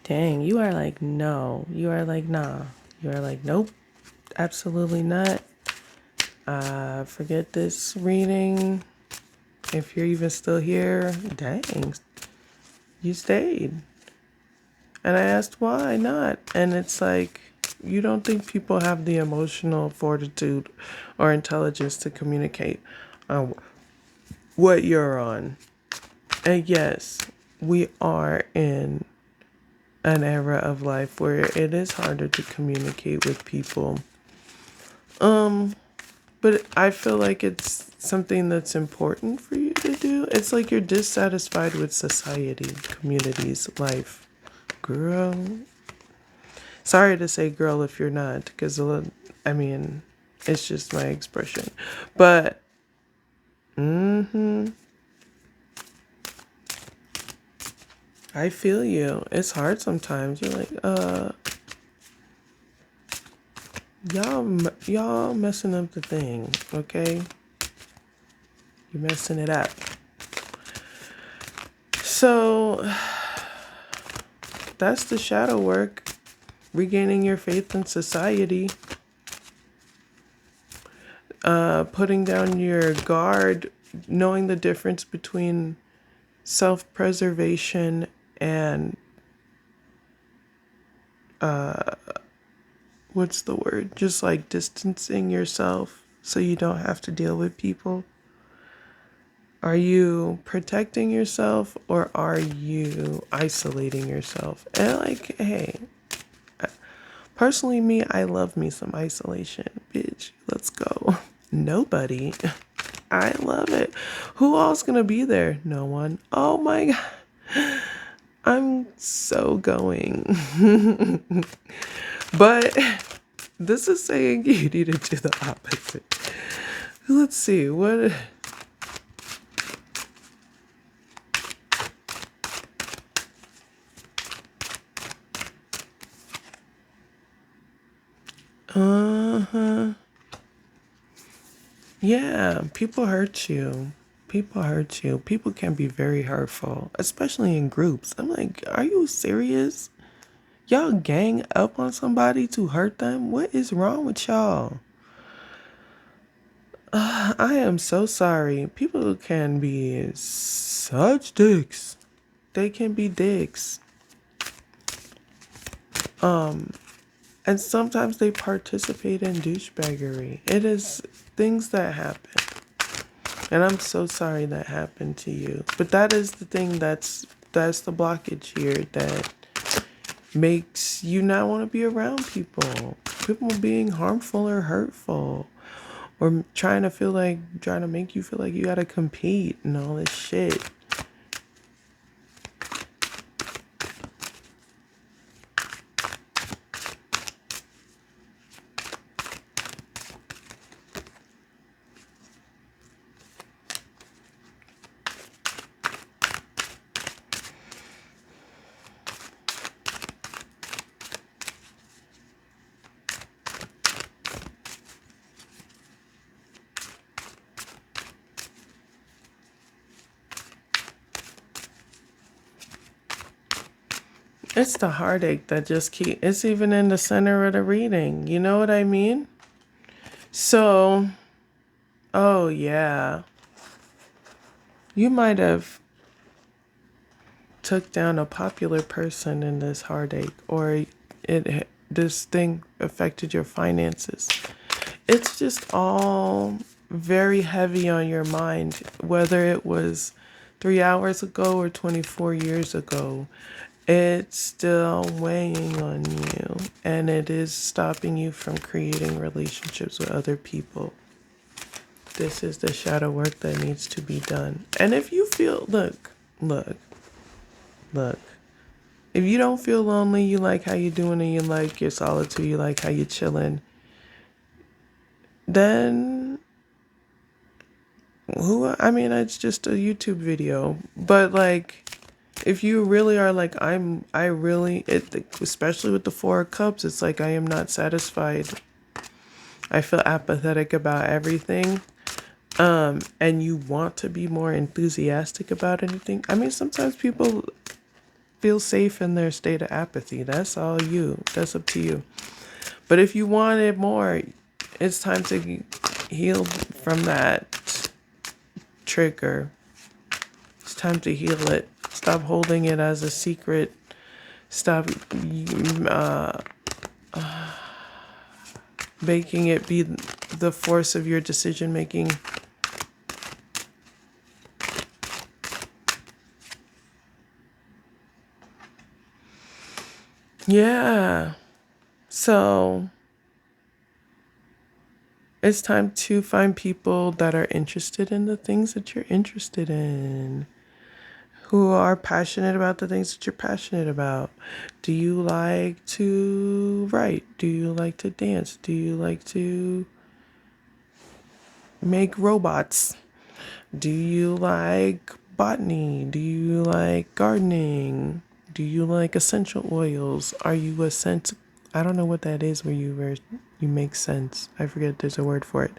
Dang, you are like, no. You are like, nah. You're like, nope, absolutely not. Forget this reading. If you're even still here, dang, you stayed. And I asked why not. And it's like, you don't think people have the emotional fortitude or intelligence to communicate what you're on. And yes, we are in an era of life where it is harder to communicate with people. But I feel like it's something that's important for you to do. It's like you're dissatisfied with society, communities, life. Girl. Sorry to say girl if you're not, because I mean, it's just my expression. But, I feel you. It's hard sometimes. You're like, y'all messing up the thing, okay? You're messing it up. So that's the shadow work. Regaining your faith in society. Putting down your guard, knowing the difference between self-preservation and what's the word? Just like distancing yourself so you don't have to deal with people. Are you protecting yourself or are you isolating yourself? And like, hey, personally me, I love me some isolation. Bitch, let's go. Nobody. I love it. Who else gonna be there? No one. Oh my God. I'm so going. But this is saying you need to do the opposite. Let's see. What? Uh-huh. Yeah, people hurt you. People hurt you. People can be very hurtful, especially in groups. I'm like, are you serious? Y'all gang up on somebody to hurt them? What is wrong with y'all? I am so sorry. People can be such dicks. They can be dicks. And sometimes they participate in douchebaggery. It is things that happen. And I'm so sorry that happened to you. But that is the thing that's the blockage here that makes you not want to be around people. People being harmful or hurtful. Or trying to make you feel like you gotta compete and all this shit. It's the heartache that it's even in the center of the reading. You know what I mean? So, oh yeah. You might have took down a popular person in this heartache, or this thing affected your finances. It's just all very heavy on your mind, whether it was 3 hours ago or 24 years ago. It's still weighing on you, and it is stopping you from creating relationships with other people. This is the shadow work that needs to be done. And if you feel, look, if you don't feel lonely, you like how you're doing and you like your solitude, you like how you're chilling, then it's just a YouTube video. But like, if you really are like, especially with the Four of Cups, it's like I am not satisfied. I feel apathetic about everything. And you want to be more enthusiastic about anything. I mean, sometimes people feel safe in their state of apathy. That's up to you. But if you wanted more, it's time to heal from that trigger. It's time to heal it. Stop holding it as a secret. Stop uh, making it be the force of your decision making. Yeah. So it's time to find people that are interested in the things that you're interested in, who are passionate about the things that you're passionate about. Do you like to write? Do you like to dance? Do you like to make robots? Do you like botany? Do you like gardening? Do you like essential oils? Are you a scent? I don't know what that is where you make sense. I forget there's a word for it.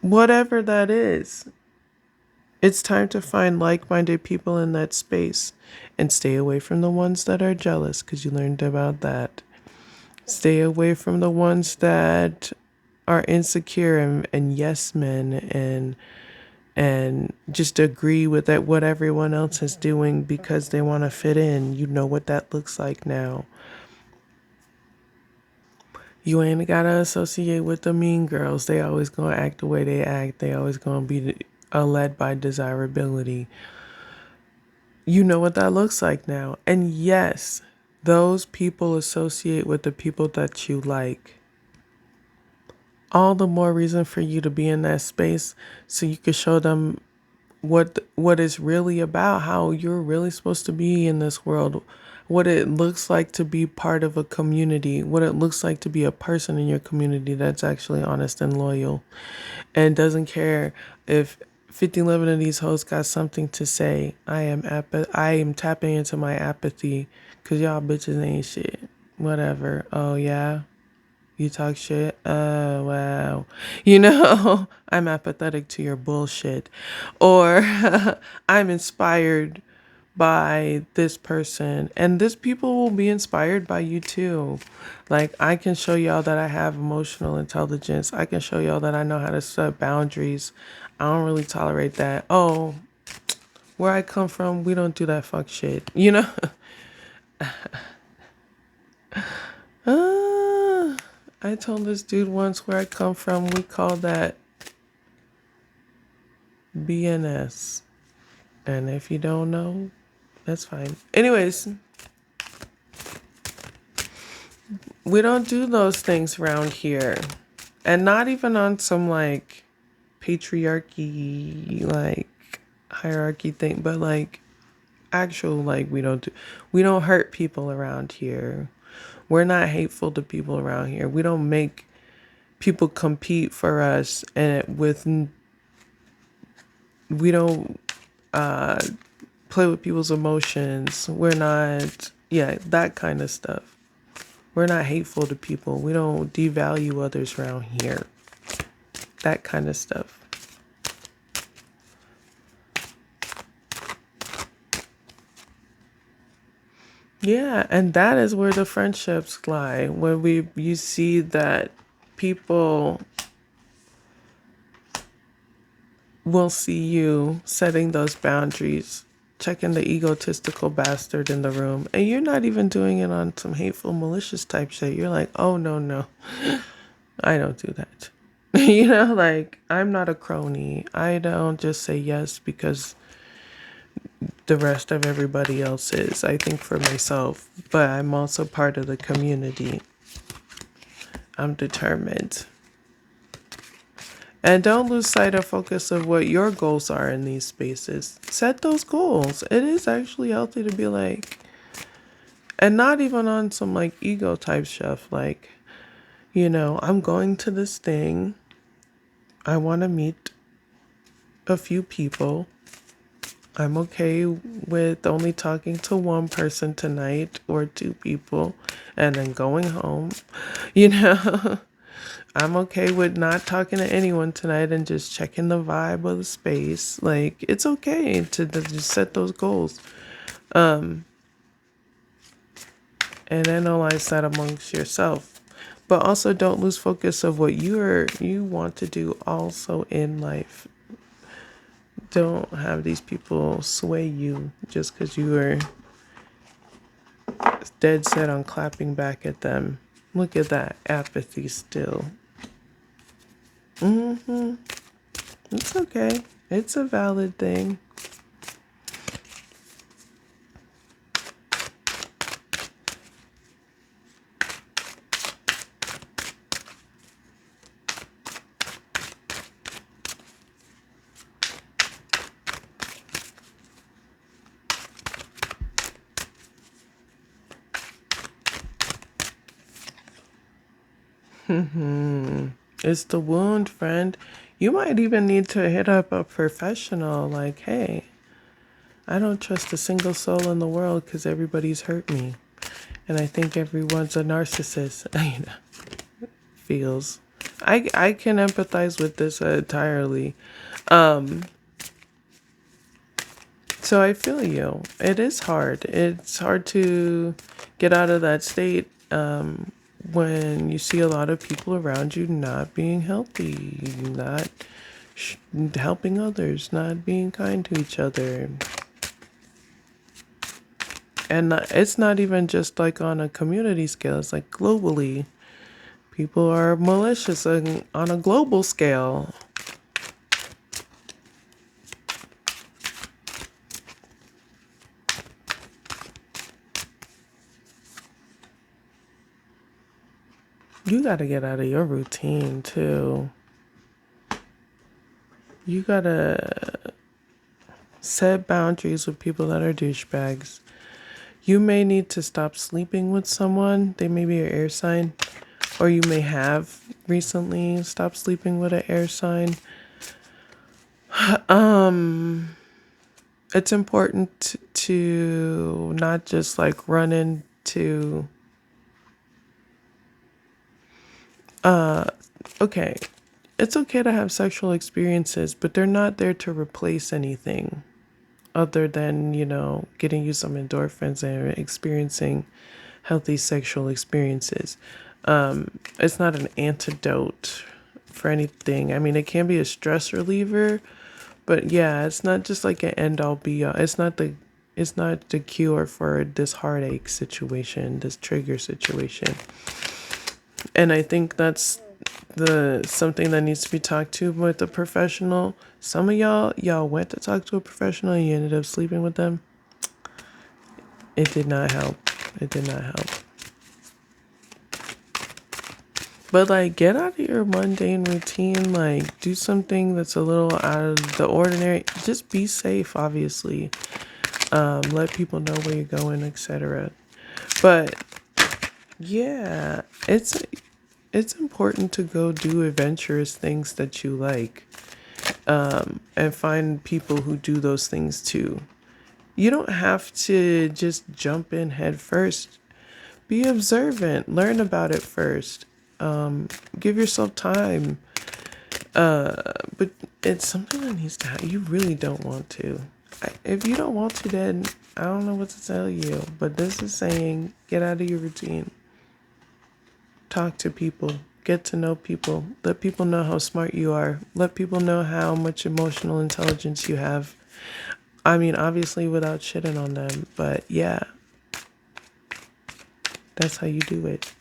Whatever that is, it's time to find like-minded people in that space and stay away from the ones that are jealous because you learned about that. Stay away from the ones that are insecure and yes men and just agree with that what everyone else is doing because they want to fit in. You know what that looks like now. You ain't gotta associate with the mean girls. They always gonna act the way they act. They always gonna be led by desirability. You know what that looks like now. And yes, those people associate with the people that you like. All the more reason for you to be in that space so you can show them what it's really about, how you're really supposed to be in this world, what it looks like to be part of a community, what it looks like to be a person in your community that's actually honest and loyal and doesn't care if 5011 of these hoes got something to say. I am tapping into my apathy because y'all bitches ain't shit. Whatever. Oh yeah, you talk shit. Oh wow. I'm apathetic to your bullshit, or I'm inspired by this person, and this people will be inspired by you too. Like, I can show y'all that I have emotional intelligence. I can show y'all that I know how to set boundaries. I don't really tolerate that. Oh, where I come from, we don't do that fuck shit. I told this dude once where I come from, we call that BNS. And if you don't know, that's fine. Anyways, we don't do those things around here. And not even on some like patriarchy, like hierarchy thing, but like actual, like we don't hurt people around here. We're not hateful to people around here. We don't make people compete for us we don't play with people's emotions. We're not, yeah, that kind of stuff. We're not hateful to people. We don't devalue others around here. That kind of stuff. Yeah, and that is where the friendships lie. When you see that people will see you setting those boundaries, checking the egotistical bastard in the room, and you're not even doing it on some hateful, malicious type shit. You're like, oh no, I don't do that. Like, I'm not a crony. I don't just say yes because the rest of everybody else is. I think for myself, but I'm also part of the community. I'm determined. And don't lose sight of focus of what your goals are in these spaces. Set those goals. It is actually healthy to be like, and not even on some like ego type stuff. Like, I'm going to this thing. I want to meet a few people. I'm okay with only talking to one person tonight or two people and then going home. I'm okay with not talking to anyone tonight and just checking the vibe of the space. Like, it's okay to just set those goals. and analyze that amongst yourself. But also don't lose focus of what you want to do also in life. Don't have these people sway you just because you are dead set on clapping back at them. Look at that apathy still. It's okay. It's a valid thing. It's the wound, friend. You might even need to hit up a professional like, hey, I don't trust a single soul in the world because everybody's hurt me. And I think everyone's a narcissist. You know, feels. I can empathize with this entirely. So I feel you. It is hard. It's hard to get out of that state when you see a lot of people around you not being healthy, not helping others, not being kind to each other. And it's not even just like on a community scale, it's like globally. People are malicious on a global scale. You got to get out of your routine too. You got to set boundaries with people that are douchebags. You may need to stop sleeping with someone. They may be an air sign, or you may have recently stopped sleeping with an air sign. It's important to not just like run into okay, it's okay to have sexual experiences, but they're not there to replace anything other than, getting you some endorphins and experiencing healthy sexual experiences. It's not an antidote for anything. I mean, it can be a stress reliever, but yeah, it's not just like an end all be all. It's not the cure for this heartache situation, this trigger situation. And I think that's the something that needs to be talked to with a professional. Some of y'all went to talk to a professional and you ended up sleeping with them. It did not help. It did not help. But like, get out of your mundane routine. Like, do something that's a little out of the ordinary. Just be safe, obviously. Let people know where you're going, etc. But yeah, it's important to go do adventurous things that you like, and find people who do those things too. You don't have to just jump in head first. Be observant. Learn about it first. Give yourself time. But it's something that needs to happen. You really don't want to. If you don't want to, then I don't know what to tell you. But this is saying get out of your routine. Talk to people. Get to know people. Let people know how smart you are. Let people know how much emotional intelligence you have. I mean, obviously without shitting on them. But yeah, that's how you do it.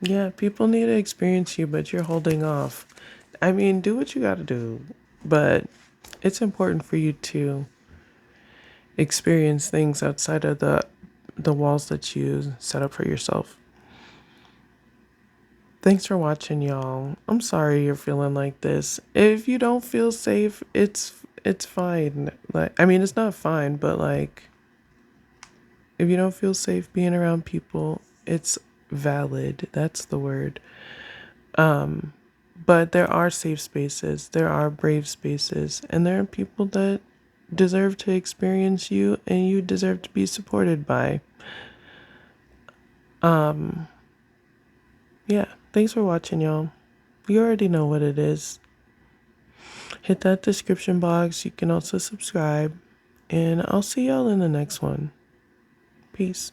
Yeah, people need to experience you, but you're holding off. I mean, do what you got to do, but it's important for you to experience things outside of the walls that you set up for yourself. Thanks for watching, y'all. I'm sorry you're feeling like this. If you don't feel safe, it's fine. Like, I mean, it's not fine, but like, if you don't feel safe being around people, it's valid. That's the word. But there are safe spaces, there are brave spaces, and there are people that deserve to experience you and you deserve to be supported by. Yeah, thanks for watching, y'all. You already know what it is. Hit that description box. You can also subscribe. And I'll see y'all in the next one. Peace.